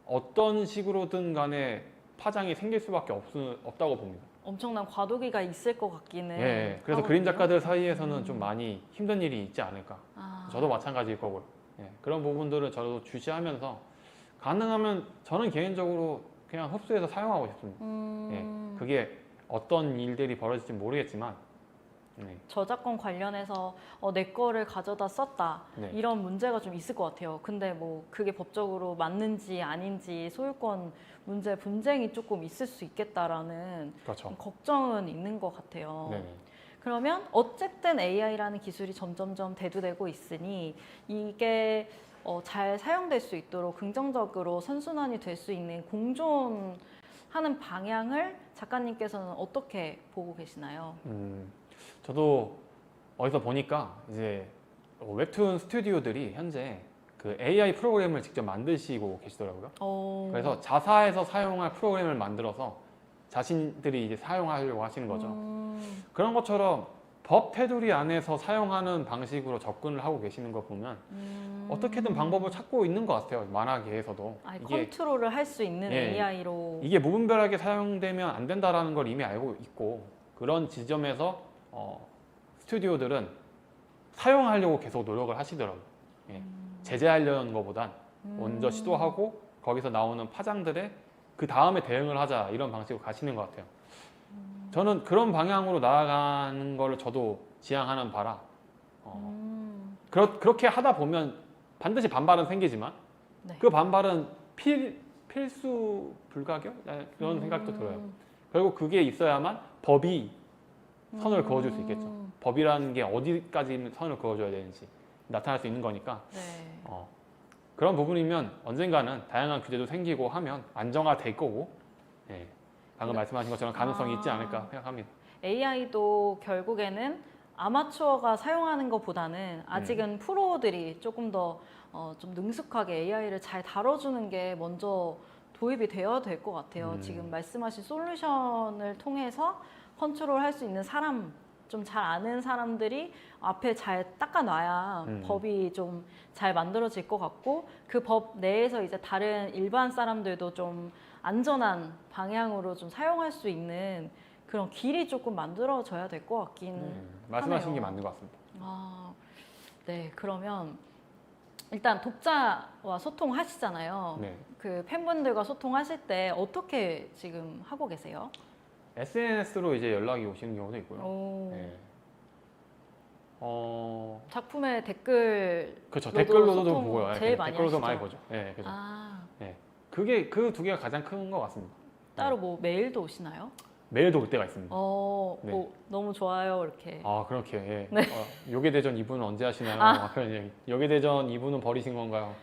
어떤 식으로든 간에 파장이 생길 수밖에 없다고 봅니다. 엄청난 과도기가 있을 것 같기는. 예, 그래서 하거든요. 그림 작가들 사이에서는 좀 많이 힘든 일이 있지 않을까. 아. 저도 마찬가지일 거고요. 예, 그런 부분들을 저도 주시하면서 가능하면 저는 개인적으로 그냥 흡수해서 사용하고 싶습니다. 그게 어떤 일들이 벌어질지 모르겠지만 저작권 관련해서 내 거를 가져다 썼다 네. 이런 문제가 좀 있을 것 같아요. 근데 뭐 그게 법적으로 맞는지 아닌지 소유권 문제 분쟁이 조금 있을 수 있겠다라는 그렇죠. 걱정은 있는 것 같아요. 네. 그러면 어쨌든 AI라는 기술이 점점점 대두되고 있으니 이게 잘 사용될 수 있도록 긍정적으로 선순환이 될 수 있는 공존하는 방향을 작가님께서는 어떻게 보고 계시나요? 저도 어디서 보니까 이제 웹툰 스튜디오들이 현재 그 AI 프로그램을 직접 만드시고 계시더라고요. 그래서 자사에서 사용할 프로그램을 만들어서 자신들이 이제 사용하려고 하시는 거죠. 그런 것처럼 법 테두리 안에서 사용하는 방식으로 접근을 하고 계시는 거 보면 어떻게든 방법을 찾고 있는 것 같아요. 만화계에서도. 컨트롤을 할 수 있는 AI로. 이게 무분별하게 사용되면 안 된다라는 걸 이미 알고 있고 그런 지점에서 스튜디오들은 사용하려고 계속 노력을 하시더라고요. 제재하려는 것보단 먼저 시도하고 거기서 나오는 파장들에 그 다음에 대응을 하자 이런 방식으로 가시는 것 같아요. 저는 그런 방향으로 나아가는 걸 저도 지향하는 바라 그렇게 하다 보면 반드시 반발은 생기지만 네. 그 반발은 필수 불가결? 그런 생각도 들어요. 결국 그게 있어야만 법이 선을 그어줄 수 있겠죠. 법이라는 게 어디까지 선을 그어줘야 되는지 나타날 수 있는 거니까 네. 그런 부분이면 언젠가는 다양한 규제도 생기고 하면 안정화될 거고 방금 말씀하신 것처럼 가능성이 있지 않을까 생각합니다. AI도 결국에는 아마추어가 사용하는 것보다는 아직은 프로들이 조금 더 좀 능숙하게 AI를 잘 다뤄주는 게 먼저 도입이 되어야 될 것 같아요. 지금 말씀하신 솔루션을 통해서 컨트롤할 수 있는 사람, 좀 잘 아는 사람들이 앞에 잘 닦아놔야 법이 좀 잘 만들어질 것 같고 그 법 내에서 이제 다른 일반 사람들도 좀 안전한 방향으로 좀 사용할 수 있는 그런 길이 조금 만들어져야 될 것 같긴 말씀하신 하네요. 게 맞는 것 같습니다. 네, 그러면 일단 독자와 소통하시잖아요. 네. 그 팬분들과 소통하실 때 어떻게 지금 하고 계세요? SNS로 이제 연락이 오시는 경우도 있고요. 오. 네. 작품의 댓글 그렇죠. 댓글로도 소통 보고요. 제일 많이 댓글로도 하시죠? 많이 보죠. 네, 그죠. 아, 그게 그 두 개가 가장 큰 것 같습니다. 따로 뭐 메일도 오시나요? 메일도 올 때가 있습니다. 뭐 너무 좋아요 이렇게. 그렇게. 예. 네. 요괴대전 2부는 언제 하시나요? 막 그런 얘기. 요괴대전 2부는 버리신 건가요?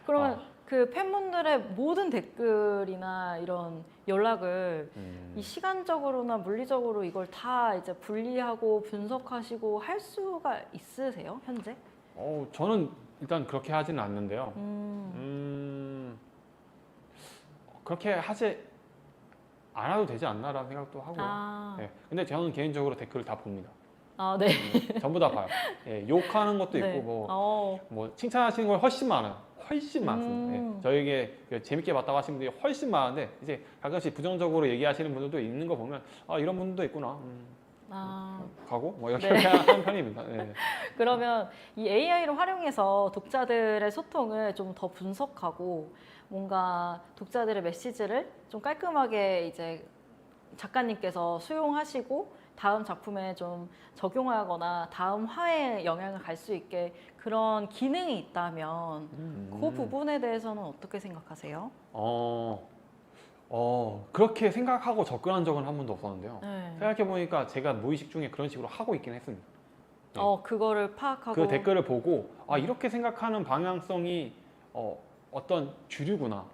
그러면 그 팬분들의 모든 댓글이나 이런 연락을 이 시간적으로나 물리적으로 이걸 다 이제 분리하고 분석하시고 할 수가 있으세요 현재? 저는 일단 그렇게 하지는 않는데요. 그렇게 하지 않아도 되지 않나라는 생각도 하고요. 네. 근데 저는 개인적으로 댓글을 다 봅니다. 네. 전부 다 봐요. 욕하는 것도 네. 있고 뭐 칭찬하시는 걸 훨씬 많아요. 훨씬 많습니다. 저에게 재밌게 봤다고 하시는 분들이 훨씬 많은데 이제 가끔씩 부정적으로 얘기하시는 분들도 있는 거 보면 이런 분도 있구나. 가고 뭐 이렇게 하는 편입니다. 네. 그러면 이 AI를 활용해서 독자들의 소통을 좀 더 분석하고 뭔가 독자들의 메시지를 좀 깔끔하게 이제 작가님께서 수용하시고 다음 작품에 좀 적용하거나 다음 화에 영향을 갈 수 있게 그런 기능이 있다면 그 부분에 대해서는 어떻게 생각하세요? 그렇게 생각하고 접근한 적은 한 번도 없었는데요. 네. 생각해보니까 제가 무의식 중에 그런 식으로 하고 있긴 했습니다. 네. 그거를 파악하고 그 댓글을 보고 이렇게 생각하는 방향성이 어떤 주류구나.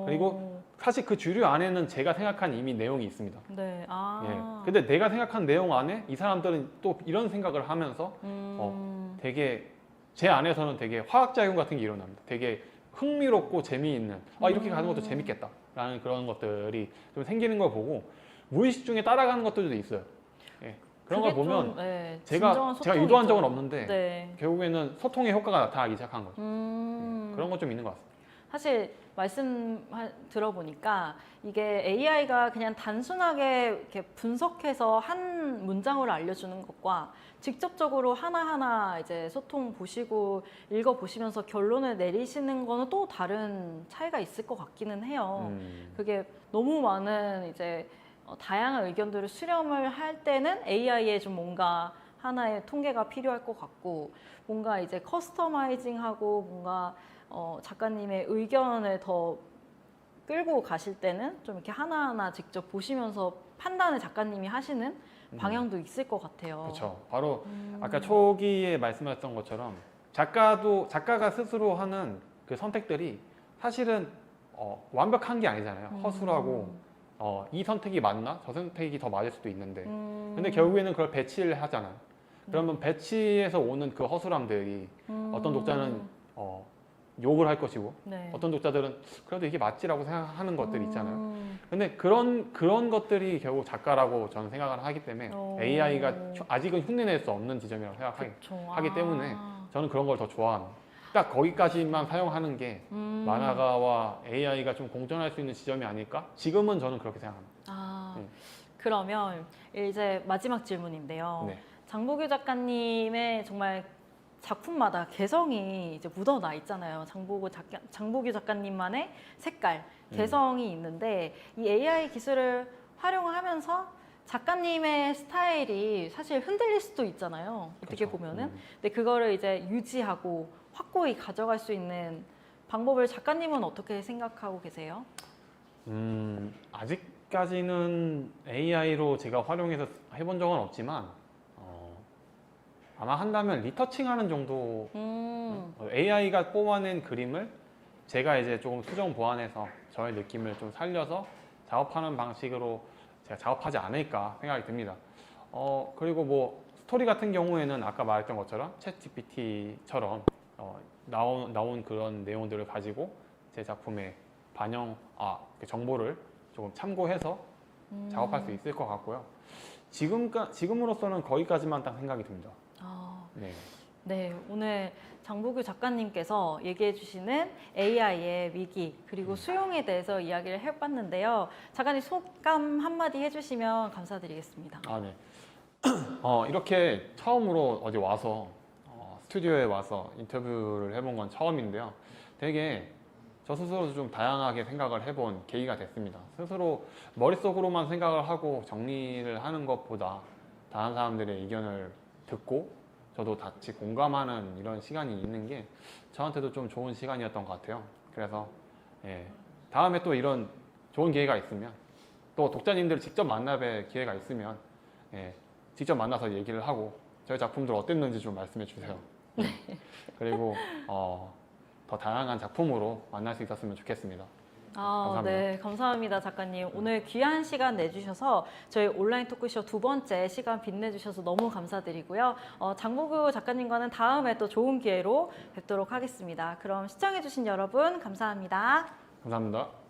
그리고 사실 그 주류 안에는 제가 생각한 이미 내용이 있습니다. 네. 예. 근데 내가 생각한 내용 안에 이 사람들은 또 이런 생각을 하면서 되게 제 안에서는 되게 화학작용 같은 게 일어납니다. 되게 흥미롭고 재미있는 이렇게 가는 것도 재밌겠다 라는 그런 것들이 좀 생기는 걸 보고 무의식 중에 따라가는 것들도 있어요. 예. 그런 걸 그게 보면 좀, 네, 제가 진정한 유도한 소통이죠. 적은 없는데 네. 결국에는 소통의 효과가 나타나기 시작한 거죠. 그런 건 좀 있는 것 같습니다. 사실 말씀 들어보니까 이게 AI가 그냥 단순하게 이렇게 분석해서 한 문장으로 알려주는 것과 직접적으로 하나하나 이제 소통 보시고 읽어 보시면서 결론을 내리시는 거는 또 다른 차이가 있을 것 같기는 해요. 그게 너무 많은 이제 다양한 의견들을 수렴을 할 때는 AI에 좀 뭔가 하나의 통계가 필요할 것 같고 뭔가 이제 커스터마이징하고 뭔가 작가님의 의견을 더 끌고 가실 때는 좀 이렇게 하나하나 직접 보시면서 판단을 작가님이 하시는 방향도 있을 것 같아요. 그렇죠. 바로 아까 초기에 말씀하셨던 것처럼 작가가 스스로 하는 그 선택들이 사실은 완벽한 게 아니잖아요. 허술하고 이 선택이 맞나? 저 선택이 더 맞을 수도 있는데 근데 결국에는 그걸 배치를 하잖아요. 그러면 배치에서 오는 그 허술함들이 어떤 독자는 욕을 할 것이고 네. 어떤 독자들은 그래도 이게 맞지라고 생각하는 것들이 있잖아요. 근데 그런 것들이 결국 작가라고 저는 생각을 하기 때문에 AI가 아직은 흉내낼 수 없는 지점이라고 생각하기 때문에 저는 그런 걸 더 좋아합니다. 딱 거기까지만 사용하는 게 만화가와 AI가 좀 공존할 수 있는 지점이 아닐까? 지금은 저는 그렇게 생각합니다. 그러면 이제 마지막 질문인데요. 네. 장보규 작가님의 정말 작품마다 개성이 이제 묻어나 있잖아요. 장보규 작가님만의 색깔, 개성이 있는데 이 AI 기술을 활용하면서 작가님의 스타일이 사실 흔들릴 수도 있잖아요. 어떻게 그렇죠. 보면은. 근데 그거를 이제 유지하고 확고히 가져갈 수 있는 방법을 작가님은 어떻게 생각하고 계세요? 아직까지는 AI로 제가 활용해서 해본 적은 없지만 아마 한다면 리터칭하는 정도 AI가 뽑아낸 그림을 제가 이제 조금 수정 보완해서 저의 느낌을 좀 살려서 작업하는 방식으로 제가 작업하지 않을까 생각이 듭니다. 그리고 뭐 스토리 같은 경우에는 아까 말했던 것처럼 챗 GPT처럼 나온 그런 내용들을 가지고 제 작품에 그 정보를 조금 참고해서 작업할 수 있을 것 같고요. 지금으로서는 거기까지만 딱 생각이 듭니다. 네. 네, 오늘 장보규 작가님께서 얘기해 주시는 AI의 위기 그리고 수용에 대해서 이야기를 해봤는데요. 작가님 소감 한마디 해주시면 감사드리겠습니다. 네. 이렇게 처음으로 어디 와서 스튜디오에 와서 인터뷰를 해본 건 처음인데요. 되게 저 스스로도 좀 다양하게 생각을 해본 계기가 됐습니다. 스스로 머릿속으로만 생각을 하고 정리를 하는 것보다 다른 사람들의 의견을 듣고 저도 같이 공감하는 이런 시간이 있는 게 저한테도 좀 좋은 시간이었던 것 같아요. 그래서 다음에 또 이런 좋은 기회가 있으면 또 독자님들 직접 만나뵐 기회가 있으면 직접 만나서 얘기를 하고 저희 작품들 어땠는지 좀 말씀해 주세요. 그리고 더 다양한 작품으로 만날 수 있었으면 좋겠습니다. 감사합니다. 네, 감사합니다, 작가님. 오늘 귀한 시간 내주셔서 저희 온라인 토크쇼 2번째 시간 빛내주셔서 너무 감사드리고요. 장보규 작가님과는 다음에 또 좋은 기회로 뵙도록 하겠습니다. 그럼 시청해주신 여러분, 감사합니다. 감사합니다.